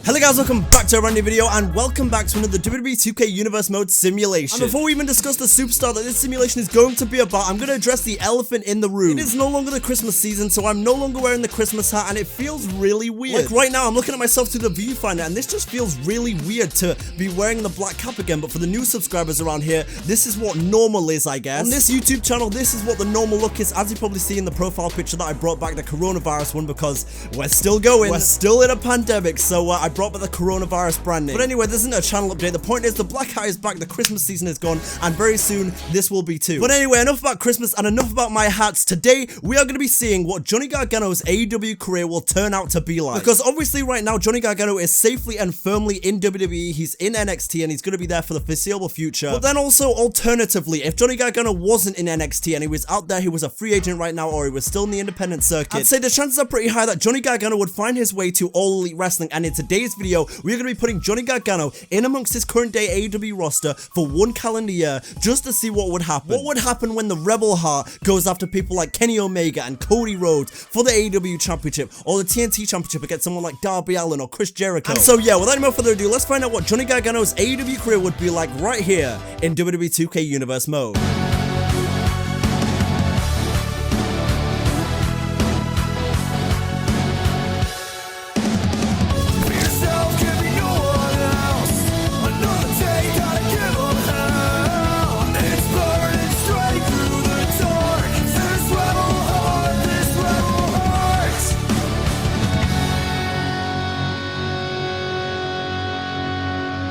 Hello guys, welcome back to a brand new video and welcome back to another WWE 2K Universe Mode simulation. And before we even discuss the superstar that this simulation is going to be about, I'm going to address the elephant in the room. It is no longer the Christmas season, so I'm no longer wearing the Christmas hat and it feels really weird. Like right now, I'm looking at myself through the viewfinder and this just feels really weird to be wearing the black cap again, but for the new subscribers around here, this is what normal is, I guess. On this YouTube channel, this is what the normal look is, as you probably see in the profile picture that I brought back the coronavirus one because we're still going. We're still in a pandemic, so I brought back the coronavirus branding. But anyway, this isn't a channel update. The point is the black hat is back, the Christmas season is gone, and very soon this will be too. But anyway, enough about Christmas and enough about my hats. Today, we are going to be seeing what Johnny Gargano's AEW career will turn out to be like. Because obviously right now, Johnny Gargano is safely and firmly in WWE. He's in NXT and he's going to be there for the foreseeable future. But then also, alternatively, if Johnny Gargano wasn't in NXT and he was out there, he was a free agent right now, or he was still in the independent circuit, I'd say the chances are pretty high that Johnny Gargano would find his way to All Elite Wrestling. And in today's video, we're going to be putting Johnny Gargano in amongst his current day AEW roster for 1 calendar year just to see what would happen. What would happen when the Rebel Heart goes after people like Kenny Omega and Cody Rhodes for the AEW Championship, or the TNT Championship against someone like Darby Allin or Chris Jericho. And so yeah, without any more further ado, let's find out what Johnny Gargano's AEW career would be like right here in WWE 2K Universe Mode.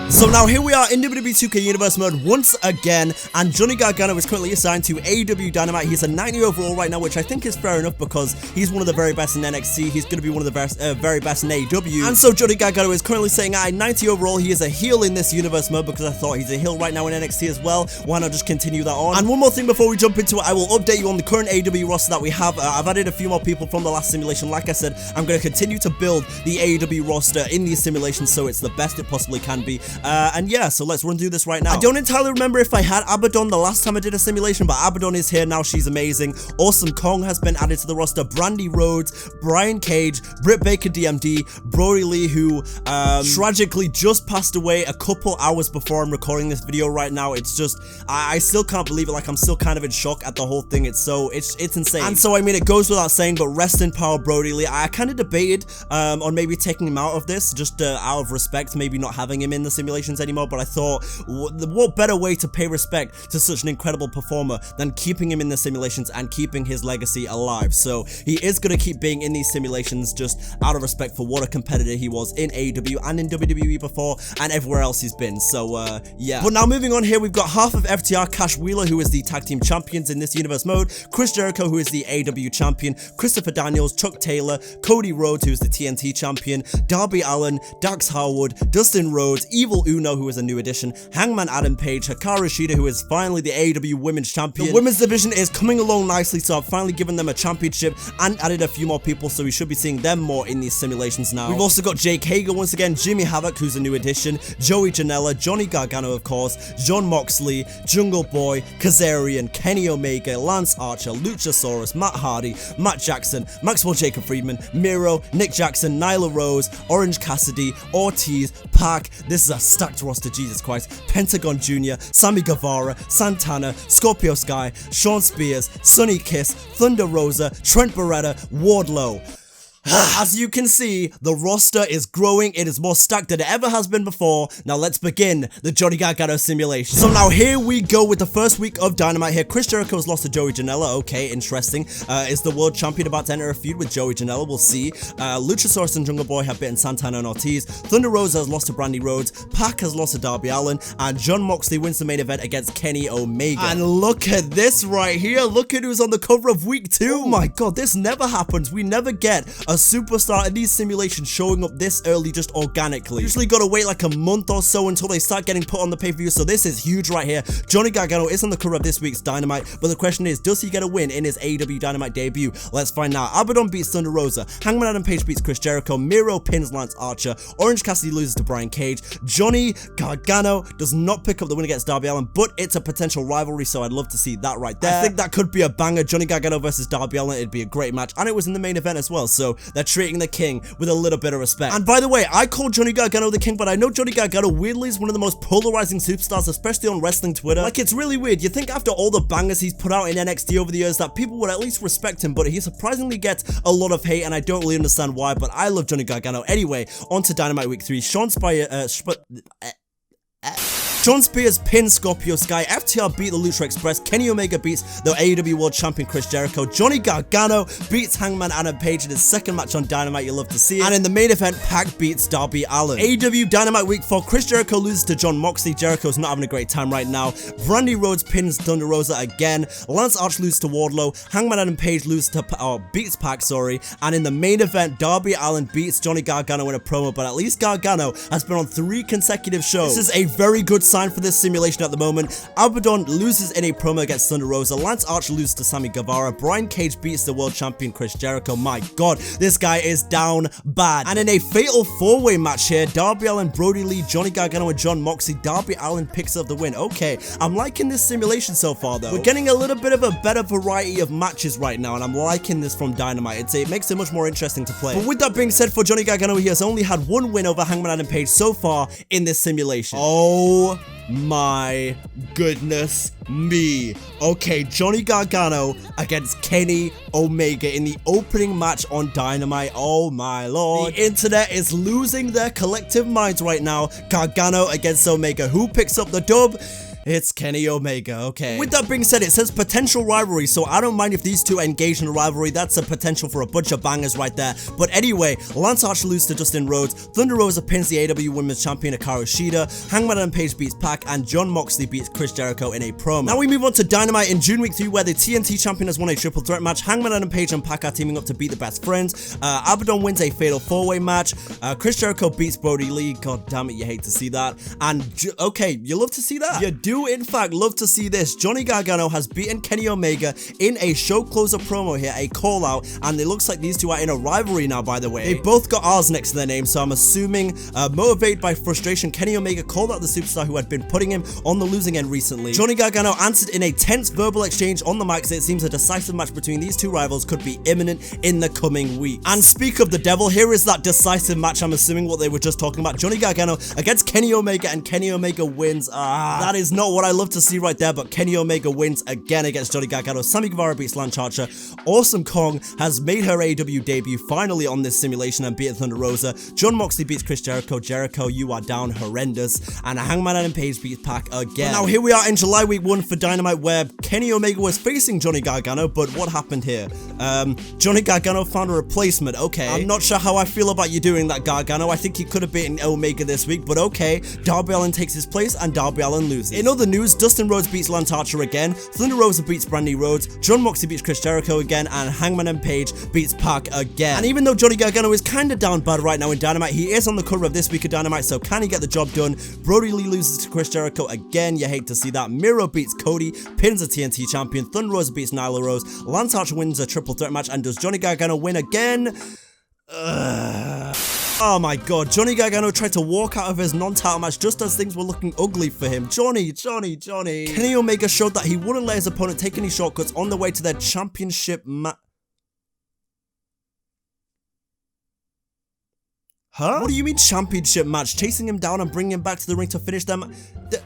So now here we are in WWE 2K Universe Mode once again, and Johnny Gargano is currently assigned to AEW Dynamite. He's a 90 overall right now, which I think is fair enough because he's one of the very best in NXT. He's going to be one of the very best in AEW. And so Johnny Gargano is currently sitting at a 90 overall. He is a heel in this Universe Mode because I thought he's a heel right now in NXT as well. Why not just continue that on? And one more thing before we jump into it, I will update you on the current AEW roster that we have. I've added a few more people from the last simulation. Like I said, I'm going to continue to build the AEW roster in these simulations so it's the best it possibly can be. And yeah, so let's run through this right now. I don't entirely remember if I had Abaddon the last time I did a simulation, but Abaddon is here now. She's amazing. Awesome Kong has been added to the roster. Brandy Rhodes, Brian Cage, Britt Baker DMD, Brody Lee, who tragically just passed away a couple hours before I'm recording this video right now. It's just, I still can't believe it. Like, I'm still kind of in shock at the whole thing. It's insane. And so, I mean, it goes without saying, but rest in power, Brody Lee. I kind of debated on maybe taking him out of this, just out of respect, maybe not having him in the simulations anymore, but I thought, what better way to pay respect to such an incredible performer than keeping him in the simulations and keeping his legacy alive. So he is going to keep being in these simulations just out of respect for what a competitor he was in AEW and in WWE before and everywhere else he's been. So yeah. But now moving on here, we've got half of FTR, Cash Wheeler, who is the tag team champions in this universe mode, Chris Jericho, who is the AEW champion, Christopher Daniels, Chuck Taylor, Cody Rhodes, who is the TNT champion, Darby Allin, Dax Harwood, Dustin Rhodes, Evil Uno, who is a new addition, Hangman Adam Page, Hikaru Shida, who is finally the AEW Women's Champion. The women's division is coming along nicely, so I've finally given them a championship and added a few more people, so we should be seeing them more in these simulations now. We've also got Jake Hager once again, Jimmy Havoc, who's a new addition, Joey Janela, Johnny Gargano, of course, John Moxley, Jungle Boy, Kazarian, Kenny Omega, Lance Archer, Luchasaurus, Matt Hardy, Matt Jackson, Maxwell Jacob Friedman, Miro, Nick Jackson, Nyla Rose, Orange Cassidy, Ortiz, Pac. This is a stacked roster, Jesus Christ. Pentagon Jr., Sammy Guevara, Santana, Scorpio Sky, Sean Spears, Sonny Kiss, Thunder Rosa, Trent Beretta, Wardlow. As you can see, the roster is growing. It is more stacked than it ever has been before. Now let's begin the Johnny Gargano simulation. So now here we go with the first week of Dynamite here. Chris Jericho has lost to Joey Janela. Okay, interesting. Is the world champion about to enter a feud with Joey Janela? We'll see. Luchasaurus and Jungle Boy have beaten Santana and Ortiz. Thunder Rosa has lost to Brandy Rhodes. Pac has lost to Darby Allin. And John Moxley wins the main event against Kenny Omega. And look at this right here. Look at who's on the cover of week 2. Oh my god, this never happens. We never get a superstar in these simulations showing up this early just organically. Usually gotta wait like a month or so until they start getting put on the pay-per-view, so this is huge right here. Johnny Gargano is on the cover of this week's Dynamite, but the question is, does he get a win in his AEW Dynamite debut? Let's find out. Abaddon beats Thunder Rosa, Hangman Adam Page beats Chris Jericho, Miro pins Lance Archer, Orange Cassidy loses to Brian Cage, Johnny Gargano does not pick up the win against Darby Allin, but it's a potential rivalry, so I'd love to see that right there. I think that could be a banger. Johnny Gargano versus Darby Allin, it'd be a great match, and it was in the main event as well, so They're treating the king with a little bit of respect. And by the way, I call Johnny Gargano the king, but I know Johnny Gargano weirdly is one of the most polarizing superstars, especially on wrestling Twitter. Like, it's really weird. You think after all the bangers he's put out in NXT over the years that people would at least respect him, but he surprisingly gets a lot of hate, and I don't really understand why, but I love Johnny Gargano. Anyway, on to Dynamite Week 3. Sean Spears pins Scorpio Sky, FTR beat the Lucha Express, Kenny Omega beats the AEW World Champion Chris Jericho, Johnny Gargano beats Hangman Adam Page in his second match on Dynamite, you love to see it, and in the main event, Pac beats Darby Allin. AEW Dynamite Week 4, Chris Jericho loses to Jon Moxley, Jericho's not having a great time right now, Brandy Rhodes pins Thunder Rosa again, Lance Arch loses to Wardlow, Hangman Adam Page loses to, beats Pac, and in the main event, Darby Allin beats Johnny Gargano in a promo, but at least Gargano has been on 3 consecutive shows. This is a very good sign for this simulation at the moment. Abaddon loses in a promo against Thunder Rosa, Lance Arch loses to Sammy Guevara, Brian Cage beats the world champion Chris Jericho. My god, this guy is down bad. And in a fatal 4-way match here, Darby Allin, Brody Lee, Johnny Gargano and Jon Moxley, Darby Allin picks up the win. Okay, I'm liking this simulation so far though. We're getting a little bit of a better variety of matches right now, and I'm liking this from Dynamite. It makes it much more interesting to play. But with that being said, for Johnny Gargano, he has only had 1 win over Hangman Adam Page so far in this simulation. Oh my goodness me. Okay, Johnny Gargano against Kenny Omega in the opening match on Dynamite. Oh my lord. The internet is losing their collective minds right now. Gargano against Omega. Who picks up the dub? It's Kenny Omega, okay. With that being said, it says potential rivalry, so I don't mind if these two engage in a rivalry. That's a potential for a bunch of bangers right there. But anyway, Lance Arch loses to Dustin Rhodes, Thunder Rosa pins the AEW Women's Champion Hikaru Shida, Hangman Adam Page beats Pac, and Jon Moxley beats Chris Jericho in a promo. Now we move on to Dynamite in June Week 3, where the TNT Champion has won a triple threat match. Hangman Adam Page and Pac are teaming up to beat the best friends. Abaddon wins a fatal 4-way match. Chris Jericho beats Brody Lee. God damn it, you hate to see that. And okay, you love to see that. You do in fact love to see this. Johnny Gargano has beaten Kenny Omega in a show closer promo here, a call out, and it looks like these two are in a rivalry now, by the way. They both got R's next to their name, so I'm assuming motivated by frustration, Kenny Omega called out the superstar who had been putting him on the losing end recently. Johnny Gargano answered in a tense verbal exchange on the mic, so it seems a decisive match between these two rivals could be imminent in the coming week. And speak of the devil, here is that decisive match. I'm assuming what they were just talking about. Johnny Gargano against Kenny Omega, and Kenny Omega wins. That is not what I love to see right there, but Kenny Omega wins again against Johnny Gargano. Sammy Guevara beats Lance Archer. Awesome Kong has made her AEW debut finally on this simulation and beat Thunder Rosa. Jon Moxley beats Chris Jericho. Jericho, you are down horrendous. And Hangman Adam Page beats Pac again. But now here we are in July Week 1 for Dynamite, where Kenny Omega was facing Johnny Gargano, but what happened here? Johnny Gargano found a replacement. Okay, I'm not sure how I feel about you doing that, Gargano. I think he could have beaten Omega this week, but okay. Darby Allin takes his place and Darby Allin loses. In other news, Dustin Rhodes beats Lance Archer again, Thunder Rosa beats Brandy Rhodes, Jon Moxley beats Chris Jericho again, and Hangman and Page beats Pac again. And even though Johnny Gargano is kinda down bad right now in Dynamite, he is on the cover of this week of Dynamite, so can he get the job done? Brody Lee loses to Chris Jericho again, you hate to see that. Miro beats Cody, pins the TNT champion, Thunder Rosa beats Nyla Rose, Lance Archer wins a triple threat match, and does Johnny Gargano win again? Oh my god, Johnny Gargano tried to walk out of his non-title match just as things were looking ugly for him. Johnny. Kenny Omega showed that he wouldn't let his opponent take any shortcuts on the way to their championship match. Huh? What do you mean championship match? Chasing him down and bringing him back to the ring to finish them?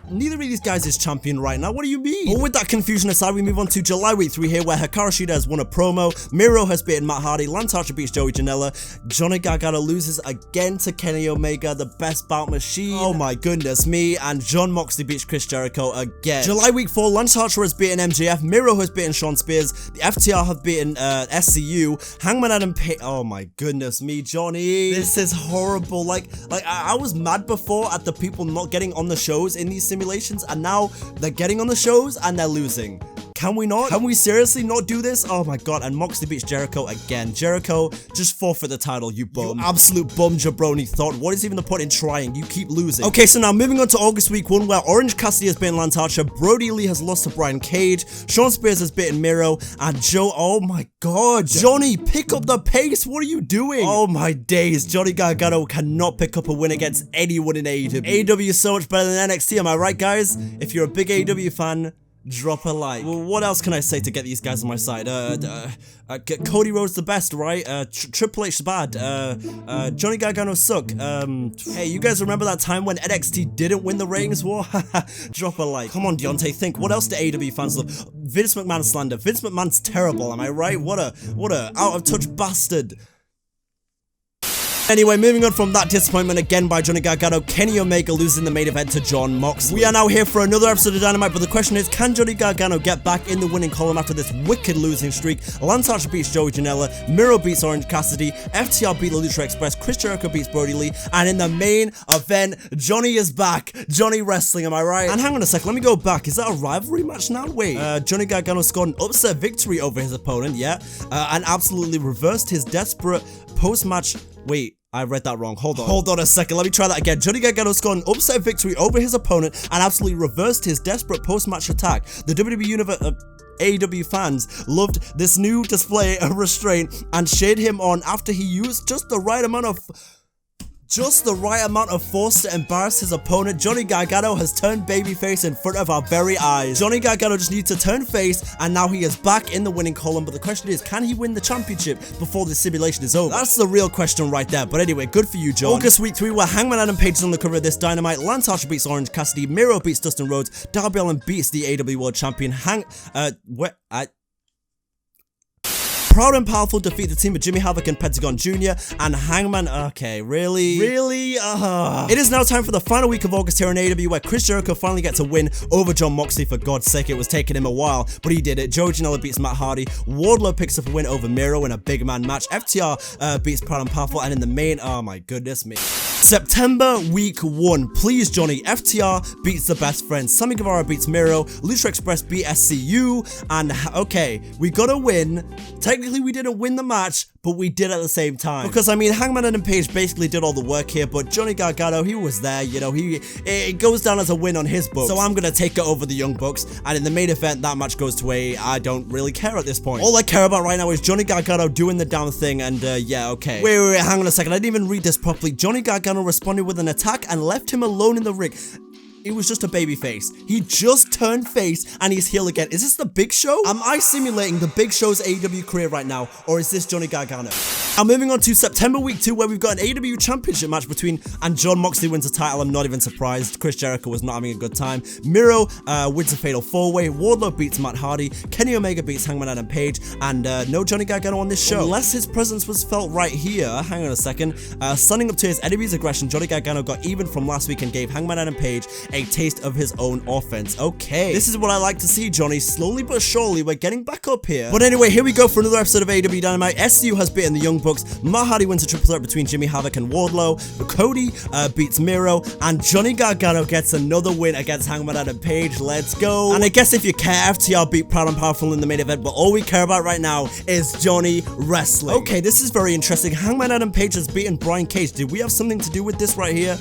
Neither of these guys is champion right now. What do you mean? But with that confusion aside, we move on to July Week 3 here, where Hikaru Shida has won a promo, Miro has beaten Matt Hardy, Lance Archer beats Joey Janela, Johnny Gargano loses again to Kenny Omega, the best bout machine. Oh my goodness me. And Jon Moxley beats Chris Jericho again. July Week 4, Lance Archer has beaten MJF, Miro has beaten Sean Spears, the FTR have beaten SCU, Hangman Adam Page. Oh my goodness me, Johnny. This is horrible. Like I was mad before at the people not getting on the shows in these simulations, and now they're getting on the shows and they're losing. Can we not? Can we seriously not do this? Oh my god, and Moxley beats Jericho again. Jericho, just forfeit the title, you bum. You absolute bum jabroni thought. What is even the point in trying? You keep losing. Okay, so now moving on to August Week 1, where Orange Cassidy has beaten Lance Archer, Brody Lee has lost to Brian Cage, Sean Spears has beaten Miro, and Joe, oh my god. Johnny, pick up the pace. What are you doing? Oh my days. Johnny Gargano cannot pick up a win against anyone in AEW. AEW is so much better than NXT, am I right, guys? If you're a big AEW fan, drop a like. Well, what else can I say to get these guys on my side? Cody Rhodes the best, right? Triple H's bad. Johnny Gargano suck. Hey, you guys remember that time when NXT didn't win the ratings war? Drop a like. Come on, Deonte, think. What else do AEW fans love? Vince McMahon slander. Vince McMahon's terrible, am I right? What a out of touch bastard. Anyway, moving on from that disappointment again by Johnny Gargano, Kenny Omega losing the main event to Jon Moxley. We are now here for another episode of Dynamite, but the question is, can Johnny Gargano get back in the winning column after this wicked losing streak? Lance Archer beats Joey Janela, Miro beats Orange Cassidy, FTR beat the Lucha Express, Chris Jericho beats Brody Lee, and in the main event, Johnny is back. Johnny wrestling, am I right? And hang on a second, let me go back. Is that a rivalry match now? Wait, Johnny Gargano scored an upset victory over his opponent, yeah, and absolutely reversed his desperate post-match. Wait, I read that wrong. Hold on a second. Let me try that again. Johnny Gargano scored an upset victory over his opponent and absolutely reversed his desperate post-match attack. The WWE Universe... AEW fans loved this new display of restraint and cheered him on after he used just the right amount of force to embarrass his opponent. Johnny Gargano has turned babyface in front of our very eyes. Johnny Gargano just needs to turn face, and now he is back in the winning column. But the question is, can he win the championship before the simulation is over? That's the real question right there. But anyway, good for you, John. August week 3, where Hangman Adam Page is on the cover of this Dynamite. Lance Archer beats Orange Cassidy. Miro beats Dustin Rhodes. Darby Allin beats the AEW World Champion. Proud and Powerful defeat the team of Jimmy Havoc and Pentagon Jr. and Hangman. Okay, really? It is now time for the final week of August here in AEW, where Chris Jericho finally gets a win over Jon Moxley. For God's sake, it was taking him a while, but he did it. Joey Janela beats Matt Hardy. Wardlow picks up a win over Miro in a big man match. FTR beats Proud and Powerful, and in the main, oh my goodness me. September week 1, please Johnny. FTR beats the Best Friends. Sammy Guevara beats Miro. Lucha Express beat SCU, and okay, we got a win. Technically, we didn't win the match, but we did at the same time. Because, I mean, Hangman Adam Page basically did all the work here, but Johnny Gargano, he was there, you know, it goes down as a win on his book. So I'm gonna take it over the Young Bucks, and in the main event, that match goes to I don't really care at this point. All I care about right now is Johnny Gargano doing the damn thing, and yeah, okay. Wait, hang on a second, I didn't even read this properly. Johnny Gargano responded with an attack and left him alone in the ring. It was just a baby face. He just turned face and he's heel again. Is this the Big Show? Am I simulating the Big Show's AEW career right now, or is this Johnny Gargano? Now moving on to September week 2, where we've got an AEW championship match between, and Jon Moxley wins the title. I'm not even surprised. Chris Jericho was not having a good time. Miro wins a fatal 4-way. Wardlow beats Matt Hardy. Kenny Omega beats Hangman Adam Page, and no Johnny Gargano on this show, unless his presence was felt right here. Hang on a second. Standing up to his enemy's aggression, Johnny Gargano got even from last week and gave Hangman Adam Page a taste of his own offense. Okay, this is what I like to see, Johnny. Slowly but surely, we're getting back up here. But anyway, here we go for another episode of AEW Dynamite. SCU has beaten the Young Bucks. Matt Hardy wins a triple threat between Jimmy Havoc and Wardlow. Cody beats Miro, and Johnny Gargano gets another win against Hangman Adam Page. Let's go. And I guess if you care, FTR beat Proud and Powerful in the main event, but all we care about right now is Johnny wrestling. Okay, this is very interesting. Hangman Adam Page has beaten Brian Cage. Did we have something to do with this right here?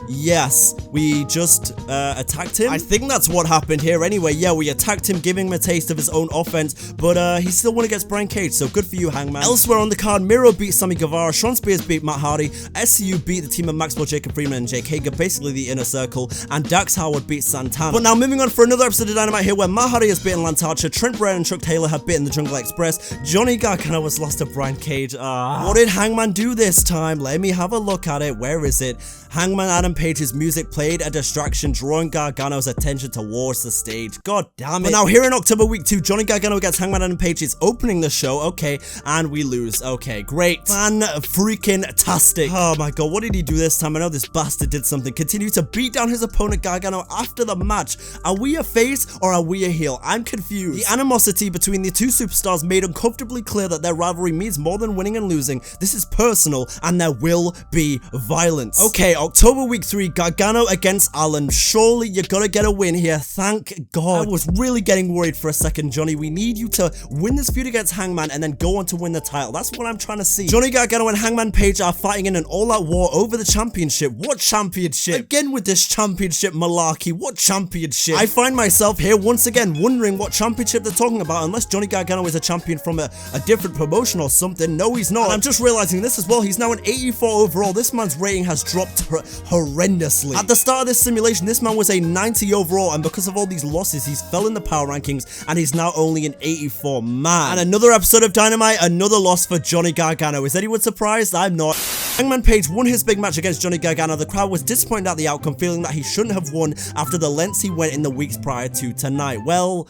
Yes, we just attacked him. I think that's what happened here anyway. Yeah, we attacked him, giving him a taste of his own offense, but he still won against Brian Cage, so good for you, Hangman. Elsewhere on the card, Miro beat Sammy Guevara, Sean Spears beat Matt Hardy, SCU beat the team of Maxwell Jacob Freeman and Jake Hager, basically the Inner Circle, and Dax Howard beat Santana. But now moving on for another episode of Dynamite here, where Matt Hardy has beaten Lance Archer, Trent Bray and Chuck Taylor have beaten the Jungle Express, Johnny Gargano was lost to Brian Cage. What did Hangman do this time? Let me have a look at it. Where is it? Hangman Adam Page's music played a distraction, drawing Gargano's attention towards the stage. God damn it. But now here in October week 2, Johnny Gargano against Hangman Adam Page is opening the show. Okay, and we lose. Okay, great. Fan-freaking-tastic. Oh my god, what did he do this time? I know this bastard did something. Continue to beat down his opponent Gargano after the match. Are we a face or are we a heel? I'm confused. The animosity between the two superstars made uncomfortably clear that their rivalry means more than winning and losing. This is personal and there will be violence. Okay, October week 3, Gargano against Allen. Surely you're gonna get a win here. Thank God. I was really getting worried for a second, Johnny. We need you to win this feud against Hangman and then go on to win the title. That's what I'm trying to see. Johnny Gargano and Hangman Page are fighting in an all-out war over the championship. What championship? Again with this championship malarkey. What championship? I find myself here once again wondering what championship they're talking about, unless Johnny Gargano is a champion from a different promotion or something. No, he's not. And I'm just realizing this as well. He's now an 84 overall. This man's rating has dropped horrendously. At the start of start this simulation, this man was a 90 overall, and because of all these losses, he's fell in the power rankings, and he's now only an 84 man. And another episode of Dynamite, another loss for Johnny Gargano. Is anyone surprised? I'm not. Hangman Page won his big match against Johnny Gargano. The crowd was disappointed at the outcome, feeling that he shouldn't have won after the lengths he went in the weeks prior to tonight. Well,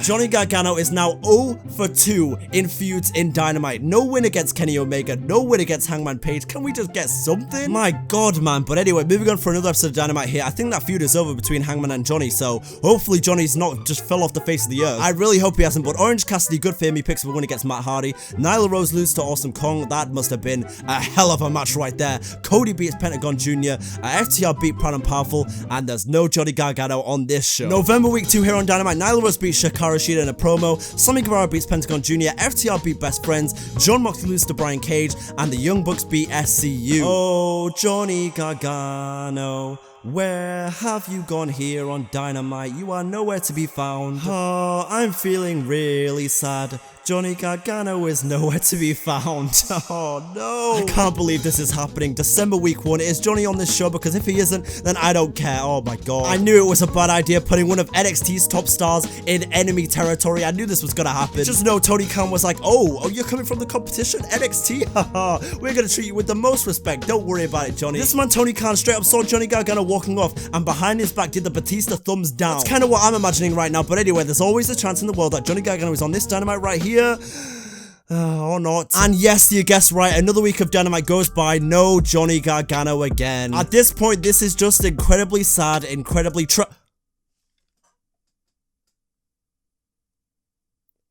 Johnny Gargano is now 0 for 2 in feuds in Dynamite. No win against Kenny Omega, no win against Hangman Page. Can we just get something? My god, man. But anyway, moving on for another episode of Dynamite here. I think that feud is over between Hangman and Johnny, so hopefully Johnny's not just fell off the face of the earth. I really hope he hasn't, but Orange Cassidy, good for him. He picks up a win against Matt Hardy. Nyla Rose loses to Awesome Kong. That must have been a hell of a match right there. Cody beats Pentagon Jr. FTR beat Proud and Powerful, and there's no Johnny Gargano on this show. November week 2 here on Dynamite. Nyla Rose beats Shakara Shida in a promo. Sammy Guevara beats Pentagon Jr. FTR beat Best Friends. John Moxley loses to Brian Cage, and the Young Bucks beat SCU. Oh, Johnny Gargano, where have you gone here on Dynamite? You are nowhere to be found. Oh, I'm feeling really sad. Johnny Gargano is nowhere to be found. Oh no, I can't believe this is happening. December week 1, is Johnny on this show? Because if he isn't, then I don't care. Oh my god, I knew it was a bad idea putting one of NXT's top stars in enemy territory. I knew this was gonna happen. Just know Tony Khan was like, oh, you're coming from the competition, NXT? Haha, we're gonna treat you with the most respect. Don't worry about it, Johnny. This man Tony Khan straight up saw Johnny Gargano walking off, and behind his back did the Batista thumbs down. That's kind of what I'm imagining right now. But anyway, there's always a chance in the world that Johnny Gargano is on this Dynamite right here. Or not. And yes, you guessed right, another week of Dynamite goes by, no Johnny Gargano again. At this point, this is just incredibly sad, incredibly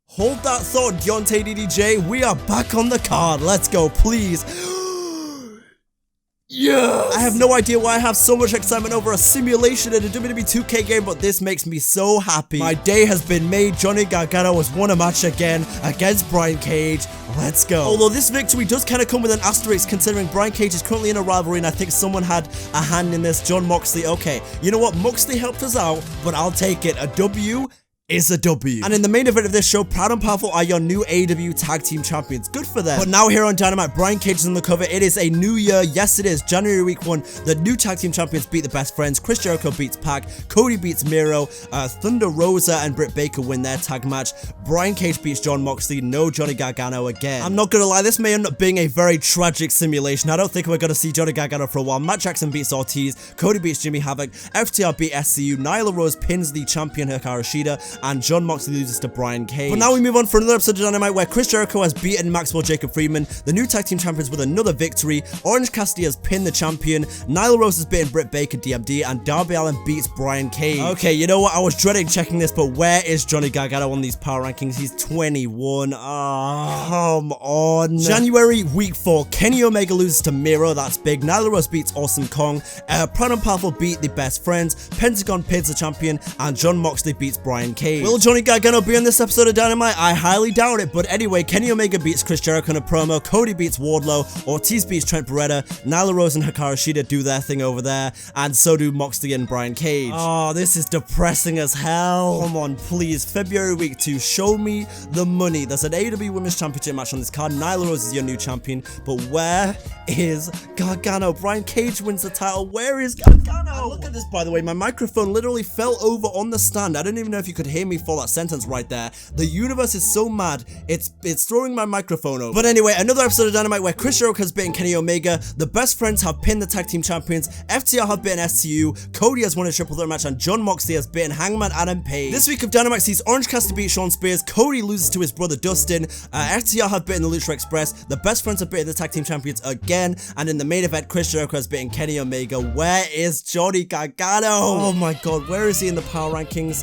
Hold that thought, Deonte DDJ. We are back on the card. Let's go, please. Yes! I have no idea why I have so much excitement over a simulation in a WWE 2K game, but this makes me so happy. My day has been made. Johnny Gargano has won a match again against Brian Cage. Let's go. Although this victory does kind of come with an asterisk, considering Brian Cage is currently in a rivalry, and I think someone had a hand in this. John Moxley. Okay, you know what? Moxley helped us out, but I'll take it. A W is a W. And in the main event of this show, Proud and Powerful are your new AEW Tag Team Champions. Good for them. But now here on Dynamite, Brian Cage is on the cover. It is a new year. Yes, it is. January week 1, the new Tag Team Champions beat the Best Friends. Chris Jericho beats Pac. Cody beats Miro. Thunder Rosa and Britt Baker win their tag match. Brian Cage beats John Moxley. No Johnny Gargano again. I'm not gonna lie, this may end up being a very tragic simulation. I don't think we're gonna see Johnny Gargano for a while. Matt Jackson beats Ortiz. Cody beats Jimmy Havoc. FTR beat SCU. Nyla Rose pins the champion Hikaru Shida, and John Moxley loses to Brian Cage. But now we move on for another episode of Dynamite where Chris Jericho has beaten Maxwell Jacob Friedman, the new tag team champions, with another victory. Orange Cassidy has pinned the champion. Nyla Rose has beaten Britt Baker, DMD, and Darby Allin beats Brian Cage. Okay, you know what? I was dreading checking this, but where is Johnny Gargano on these power rankings? He's 21. Ah, come on. January week 4, Kenny Omega loses to Miro. That's big. Nyla Rose beats Awesome Kong. Proud and Powerful beat the Best Friends. Pentagon pins the champion, and John Moxley beats Brian Cage. Will Johnny Gargano be on this episode of Dynamite? I highly doubt it, but anyway, Kenny Omega beats Chris Jericho in a promo. Cody beats Wardlow. Ortiz beats Trent Beretta. Nyla Rose and Hikaru Shida do their thing over there, and so do Moxley and Brian Cage. Oh, this is depressing as hell. Come on, please. February week 2, show me the money. There's an AEW Women's Championship match on this card. Nyla Rose is your new champion, but where is Gargano? Brian Cage wins the title. Where is Gargano? Look at this, by the way. My microphone literally fell over on the stand. I don't even know if you could hear me for that sentence right there. The universe is so mad, it's throwing my microphone over. But anyway, another episode of Dynamite where Chris Jericho has beaten Kenny Omega, the Best Friends have pinned the tag team champions, FTR have beaten SCU, Cody has won a triple threat match, and John Moxley has beaten Hangman Adam Page. This week of Dynamite sees Orange Cassidy beat Shawn Spears, Cody loses to his brother Dustin, FTR have beaten the Lucha Express, the Best Friends have beaten the tag team champions again, and in the main event, Chris Jericho has beaten Kenny Omega. Where is Johnny Gargano? Oh my god, where is he in the power rankings?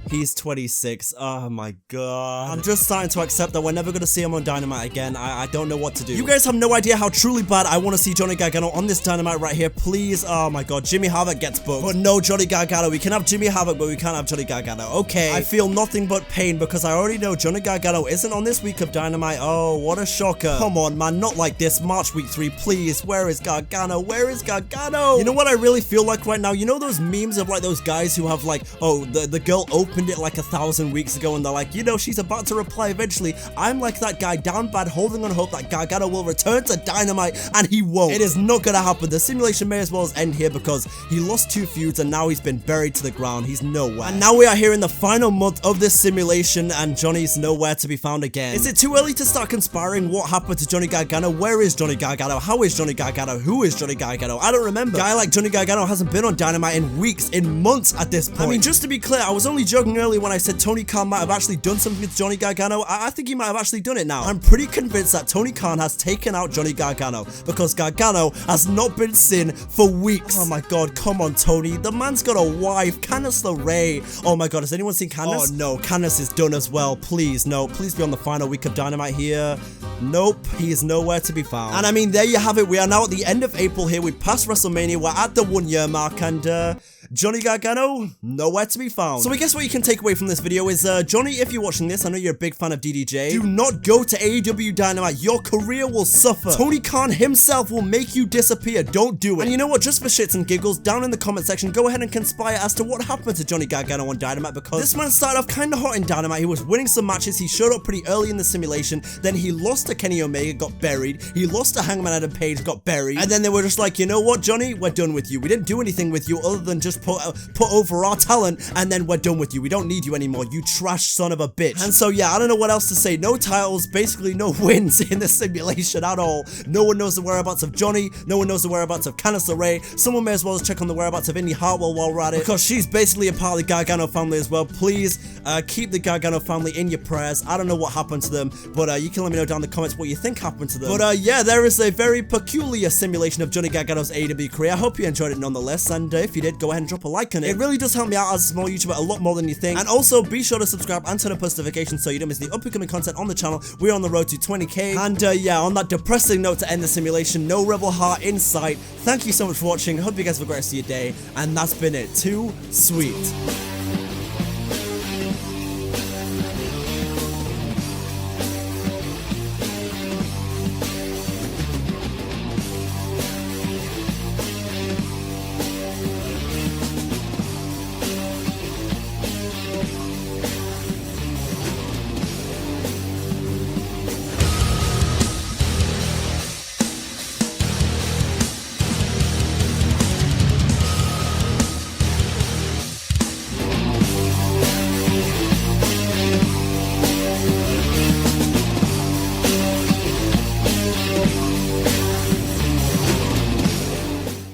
He's 26. Oh my god. I'm just starting to accept that we're never going to see him on Dynamite again. I don't know what to do. You guys have no idea how truly bad I want to see Johnny Gargano on this Dynamite right here. Please. Oh my god. Jimmy Havoc gets booked. But no Johnny Gargano. We can have Jimmy Havoc, but we can't have Johnny Gargano. Okay. I feel nothing but pain because I already know Johnny Gargano isn't on this week of Dynamite. Oh, what a shocker. Come on, man. Not like this. March week 3, please. Where is Gargano? Where is Gargano? You know what I really feel like right now? You know those memes of like those guys who have like, oh, the girl open opened it like 1,000 weeks ago and they're like, you know, she's about to reply eventually. I'm like that guy down bad, holding on hope that Gargano will return to Dynamite, and he won't. It is not gonna happen. The simulation may as well end here because he lost 2 feuds and now he's been buried to the ground. He's nowhere. And now we are here in the final month of this simulation and Johnny's nowhere to be found again. Is it too early to start conspiring what happened to Johnny Gargano? Where is Johnny Gargano? How is Johnny Gargano? Who is Johnny Gargano? I don't remember. A guy like Johnny Gargano hasn't been on Dynamite in weeks, in months at this point. I mean, just to be clear, I was only joking earlier when I said Tony Khan might have actually done something to Johnny Gargano. I think he might have actually done it now. I'm pretty convinced that Tony Khan has taken out Johnny Gargano because Gargano has not been seen for weeks. Oh my god, come on, Tony. The man's got a wife, Candice LeRae. Oh my god, has anyone seen Candice? Oh no, Candice is done as well. Please, no. Please be on the final week of Dynamite here. Nope, he is nowhere to be found. And I mean, there you have it. We are now at the end of April here. We passed WrestleMania. We're at the 1-year mark and Johnny Gargano, nowhere to be found. So I guess what you can take away from this video is, Johnny, if you're watching this, I know you're a big fan of DDJ, do not go to AEW Dynamite. Your career will suffer. Tony Khan himself will make you disappear. Don't do it. And you know what, just for shits and giggles, down in the comment section, go ahead and conspire as to what happened to Johnny Gargano on Dynamite, because this man started off kind of hot in Dynamite. He was winning some matches. He showed up pretty early in the simulation. Then he lost to Kenny Omega, got buried. He lost to Hangman Adam Page, got buried. And then they were just like, you know what, Johnny, we're done with you. We didn't do anything with you other than just put over our talent, and then we're done with you. We don't need you anymore, you trash son of a bitch. And so yeah, I don't know what else to say. No titles, basically no wins in this simulation at all. No one knows the whereabouts of Johnny. No one knows the whereabouts of Candice LeRae. Someone may as well check on the whereabouts of Indy Hartwell while we're at it, because she's basically a part of the Gargano family as well. Please keep the Gargano family in your prayers. I don't know what happened to them, but you can let me know down in the comments what you think happened to them. But yeah, there is a very peculiar simulation of Johnny Gargano's AEW career. I hope you enjoyed it nonetheless, and if you did, go ahead and drop a like on it. It really does help me out as a small YouTuber a lot more than you think. And also be sure to subscribe and turn on post notifications so you don't miss the up-and-coming content on the channel. We're on the road to 20k. And yeah, on that depressing note to end the simulation, no Rebel Heart in sight. Thank you so much for watching. I hope you guys have a great rest of your day. And that's been it. Too sweet.